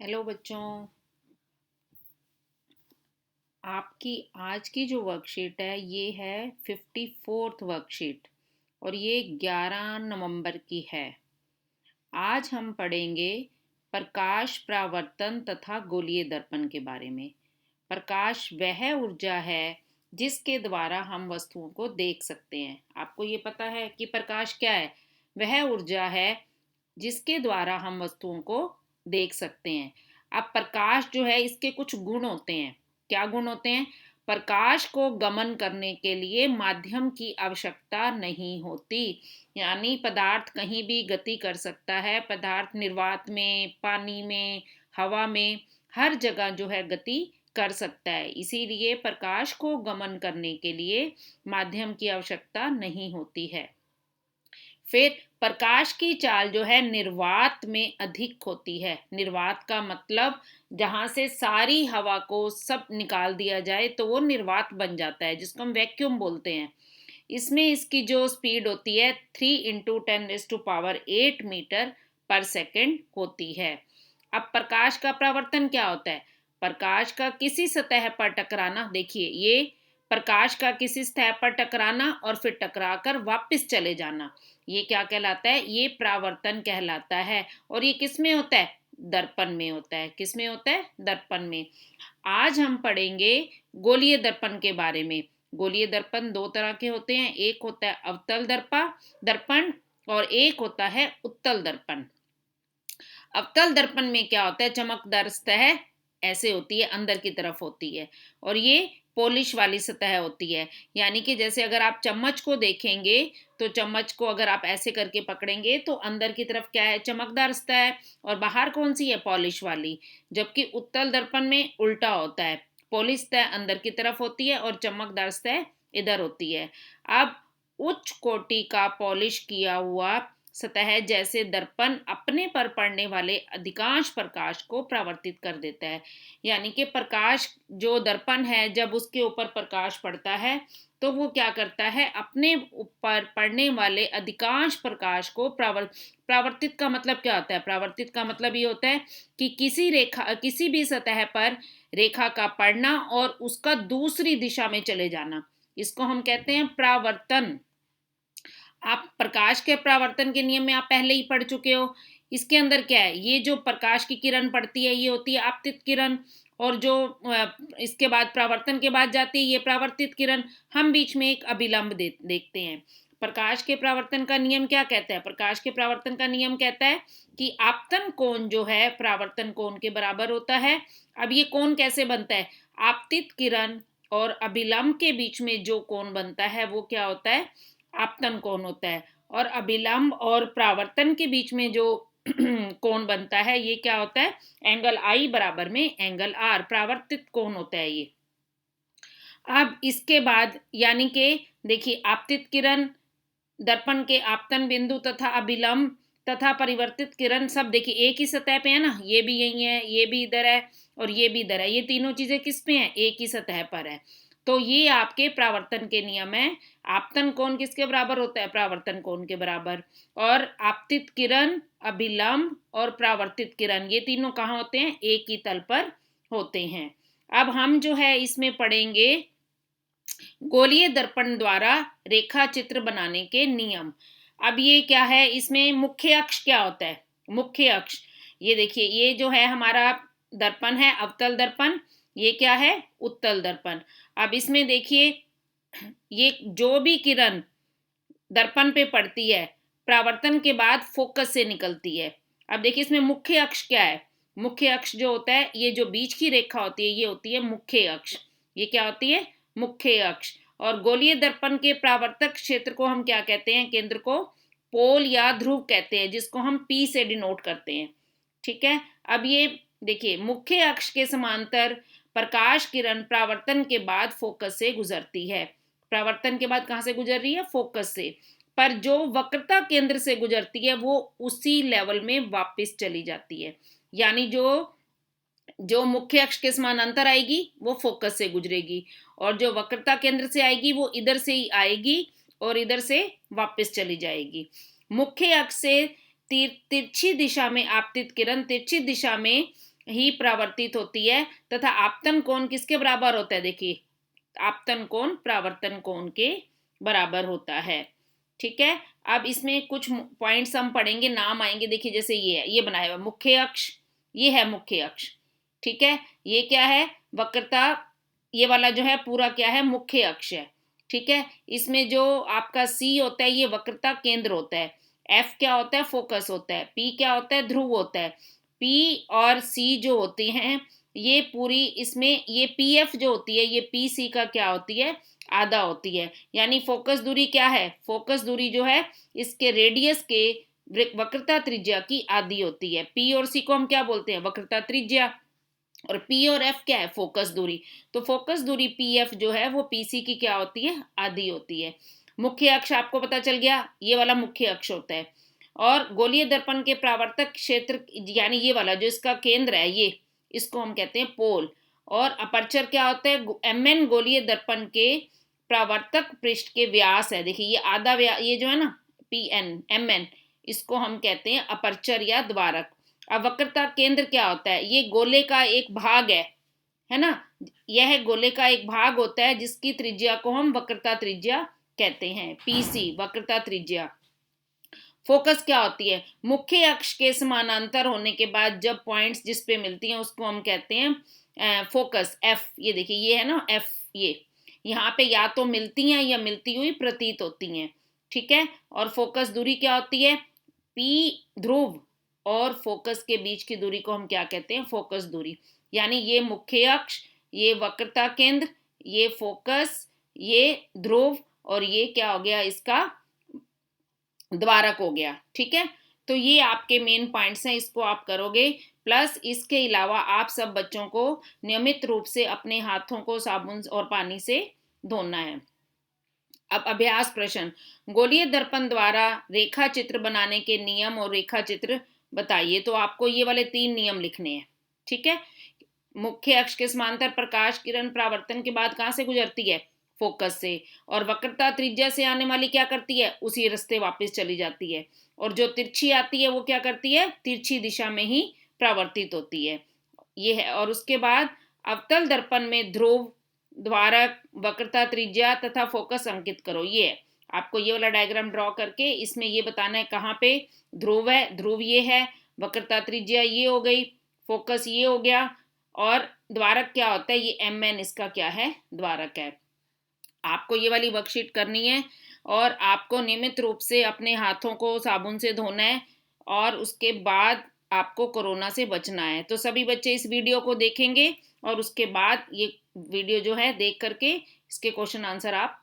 Hello बच्चों। आपकी आज की जो वर्कशीट है ये है 54th वर्कशीट और ये 11 नवंबर की है। आज हम पढ़ेंगे प्रकाश परावर्तन तथा गोलीय दर्पण के बारे में। प्रकाश वह ऊर्जा है जिसके द्वारा हम वस्तुओं को देख सकते हैं। आपको ये पता है कि प्रकाश क्या है? वह ऊर्जा है जिसके द्वारा हम वस्तुओं को देख सकते हैं। अब प्रकाश जो है इसके कुछ गुण होते हैं। क्या गुण होते हैं? प्रकाश को गमन करने के लिए माध्यम की आवश्यकता नहीं होती। यानी पदार्थ कहीं भी गति कर सकता है। पदार्थ निर्वात में, पानी में, हवा में, हर जगह जो है गति कर सकता है। इसीलिए प्रकाश को गमन करने के लिए माध्यम की आवश्यकता नहीं होती है। फिर प्रकाश की चाल जो है निर्वात में अधिक होती है। निर्वात का मतलब जहां से सारी हवा को सब निकाल दिया जाए तो वो निर्वात बन जाता है, जिसको हम वैक्यूम बोलते हैं। इसमें इसकी जो स्पीड होती है 3 × 10⁸ मीटर पर सेकेंड होती है। अब प्रकाश का परावर्तन क्या होता है? प्रकाश का किसी सतह पर टकराना। देखिए, ये प्रकाश का किसी सतह पर टकराना और फिर टकराकर वापस चले जाना, ये क्या कहलाता है? ये परावर्तन कहलाता है। और ये किस में होता है? दर्पण में होता है। किस में होता है? दर्पण में। आज हम पढ़ेंगे गोलीय दर्पण के बारे में। गोलीय दर्पण दो तरह के होते हैं। एक होता है अवतल दर्पण और एक होता है उत्तल दर्पण। अवतल दर्पण में क्या होता है? चमकदार सतह ऐसे होती है, अंदर की तरफ होती है और ये पॉलिश वाली सतह होती है। यानी कि जैसे अगर आप चम्मच को देखेंगे तो चम्मच को अगर आप ऐसे करके पकड़ेंगे तो अंदर की तरफ क्या है? चमकदार सतह है और बाहर कौन सी है? पॉलिश वाली। जबकि उत्तल दर्पण में उल्टा होता है, पॉलिश सतह अंदर की तरफ होती है और चमकदार सतह इधर होती है। अब उच्च कोटि का पॉलिश किया हुआ सतह जैसे दर्पण अपने पर पड़ने वाले अधिकांश प्रकाश को परावर्तित कर देता है। यानी कि प्रकाश जो दर्पण है, जब उसके ऊपर प्रकाश पड़ता है तो वो क्या करता है? अपने ऊपर पड़ने वाले अधिकांश प्रकाश को परावर्तित का मतलब क्या होता है? परावर्तित का मतलब ये होता है कि किसी भी सतह पर रेखा का पड़ना और उसका दूसरी दिशा में चले जाना, इसको हम कहते हैं परावर्तन। आप प्रकाश के परावर्तन के नियम में आप पहले ही पढ़ चुके हो। इसके अंदर क्या है? ये जो प्रकाश की किरण पड़ती है ये होती है आपतित किरण, और जो इसके बाद परावर्तन के बाद जाती है ये परावर्तित किरण। हम बीच में एक अभिलंब देखते हैं। प्रकाश के परावर्तन का नियम क्या कहता है? प्रकाश के परावर्तन का नियम कहता है कि आपतन कोण जो है परावर्तन कोण के बराबर होता है। अब ये कोण कैसे बनता है? आपतित किरण और अभिलंब के बीच में जो कोण बनता है वो क्या होता है? आपतन कोण होता है। और अभिलंब और परावर्तन के बीच में जो कोण बनता है ये क्या होता है? एंगल आई बराबर में एंगल आर, परावर्तित कोण होता है ये। अब इसके बाद यानी कि देखिए, आपतित किरण, दर्पण के आपतन बिंदु तथा अभिलंब तथा परिवर्तित किरण सब देखिए एक ही सतह पे है ना। ये भी यही है, ये भी इधर है और ये भी इधर है। ये तीनों चीजें किस पे हैं? एक ही सतह पर है। तो ये आपके परावर्तन के नियम है। आपतन कोण किसके बराबर होता है? परावर्तन कोण के बराबर। और आपतित किरण, अभिलंब और परावर्तित किरण ये तीनों कहाँ होते हैं? एक ही तल पर होते हैं। अब हम जो है इसमें पढ़ेंगे गोलीय दर्पण द्वारा रेखा चित्र बनाने के नियम। अब ये क्या है? इसमें मुख्य अक्ष क्या होता है? मुख्य अक्ष ये देखिए, ये जो है हमारा दर्पण है अवतल दर्पण, ये क्या है? उत्तल दर्पण। अब इसमें देखिए, ये जो भी किरण दर्पण पे पड़ती है परावर्तन के बाद फोकस से निकलती है। अब देखिए इसमें मुख्य अक्ष क्या है? मुख्य अक्ष जो होता है, ये जो बीच की रेखा होती है ये होती है मुख्य अक्ष। ये क्या होती है? मुख्य अक्ष। और गोलीय दर्पण के परावर्तक क्षेत्र को हम क्या कहते हैं? केंद्र को पोल या ध्रुव कहते हैं, जिसको हम पी से डिनोट करते हैं। ठीक है। अब ये देखिए, मुख्य अक्ष के समांतर प्रकाश किरण परावर्तन के बाद फोकस से गुजरती है। परावर्तन के बाद कहां से गुजर रही है? फोकस से। पर जो वक्रता केंद्र से गुजरती है वो उसी लेवल में वापस चली जाती है। यानी जो जो मुख्य अक्ष के समानांतर आएगी वो फोकस से गुजरेगी, और जो वक्रता केंद्र से आएगी वो इधर से ही आएगी और इधर से वापस चली जाएगी। मुख्य अक्ष से तिरछी दिशा में आपतित किरण तिरछी दिशा में ही परावर्तित होती है तथा आपतन कोण किसके बराबर होता है, देखिए आपतन कोण परावर्तन कोण के बराबर होता है। ठीक है, अब इसमें कुछ पॉइंट्स हम पढ़ेंगे, नाम आएंगे। देखिए जैसे ये है, ये बनाया हुआ मुख्य अक्ष, ये है मुख्य अक्ष। ठीक है, ये क्या है, वक्रता, ये वाला जो है पूरा क्या है, मुख्य अक्ष है। ठीक है, इसमें जो आपका सी होता है ये वक्रता केंद्र होता है, एफ क्या होता है, फोकस होता है, पी क्या होता है, ध्रुव होता है। पी और सी जो होती हैं ये पूरी, इसमें ये पी एफ जो होती है ये पी सी का क्या होती है, आधा होती है। यानी फोकस दूरी क्या है, फोकस दूरी जो है इसके रेडियस के वक्रता त्रिज्या की आधी होती है। पी और सी को हम क्या बोलते हैं, वक्रता त्रिज्या, और पी और एफ क्या है, फोकस दूरी। तो फोकस दूरी पी एफ जो है वो पी सी की क्या होती है, आधी होती है। मुख्य अक्ष आपको पता चल गया, ये वाला मुख्य अक्ष होता है। और गोलीय दर्पण के परावर्तक क्षेत्र, यानी ये वाला जो इसका केंद्र है ये, इसको हम कहते हैं पोल। और अपर्चर क्या होता है, एम एन गोलीय दर्पण के परावर्तक पृष्ठ के व्यास है। देखिए ये आधा व्यास, ये जो है ना पी एन एम एन, इसको हम कहते हैं अपर्चर या द्वारक। अब वक्रता केंद्र क्या होता है, ये गोले का एक भाग है ना, यह गोले का एक भाग होता है जिसकी त्रिज्या को हम वक्रता त्रिज्या कहते हैं, पीसी वक्रता त्रिज्या। फोकस क्या होती है, मुख्य अक्ष के समानांतर होने के बाद जब पॉइंट्स जिस पे मिलती हैं उसको हम कहते हैं फोकस, एफ। ये देखिए ये है ना एफ, ये यहाँ पे या तो मिलती हैं या मिलती हुई प्रतीत होती हैं। ठीक है, और फोकस दूरी क्या होती है, पी ध्रुव और फोकस के बीच की दूरी को हम क्या कहते हैं, फोकस दूरी। यानी ये मुख्य अक्ष, ये वक्रता केंद्र, ये फोकस, ये ध्रुव, और ये क्या हो गया, इसका द्वारक हो गया। ठीक है, तो ये आपके मेन पॉइंट्स हैं, इसको आप करोगे। प्लस इसके अलावा आप सब बच्चों को नियमित रूप से अपने हाथों को साबुन और पानी से धोना है। अब अभ्यास प्रश्न, गोलीय दर्पण द्वारा रेखा चित्र बनाने के नियम और रेखा चित्र बताइए। तो आपको ये वाले 3 नियम लिखने हैं। ठीक है, मुख्य अक्ष के समांतर प्रकाश किरण परावर्तन के बाद कहां से गुजरती है, फोकस से, और वक्रता त्रिज्या से आने वाली क्या करती है, उसी रास्ते वापस चली जाती है, और जो तिरछी आती है वो क्या करती है, तिरछी दिशा में ही परावर्तित होती है। ये है, और उसके बाद अवतल दर्पण में ध्रुव, द्वारक, वक्रता त्रिज्या तथा फोकस अंकित करो। ये है, आपको ये वाला डायग्राम ड्रॉ करके इसमें ये बताना है कहाँ पे ध्रुव है, ध्रुव ये है, वक्रता त्रिज्या ये हो गई, फोकस ये हो गया, और द्वारक क्या होता है, ये एम एन इसका क्या है, द्वारक है। आपको ये वाली वर्कशीट करनी है और आपको नियमित रूप से अपने हाथों को साबुन से धोना है, और उसके बाद आपको कोरोना से बचना है। तो सभी बच्चे इस वीडियो को देखेंगे और उसके बाद ये वीडियो जो है देख करके इसके क्वेश्चन आंसर आप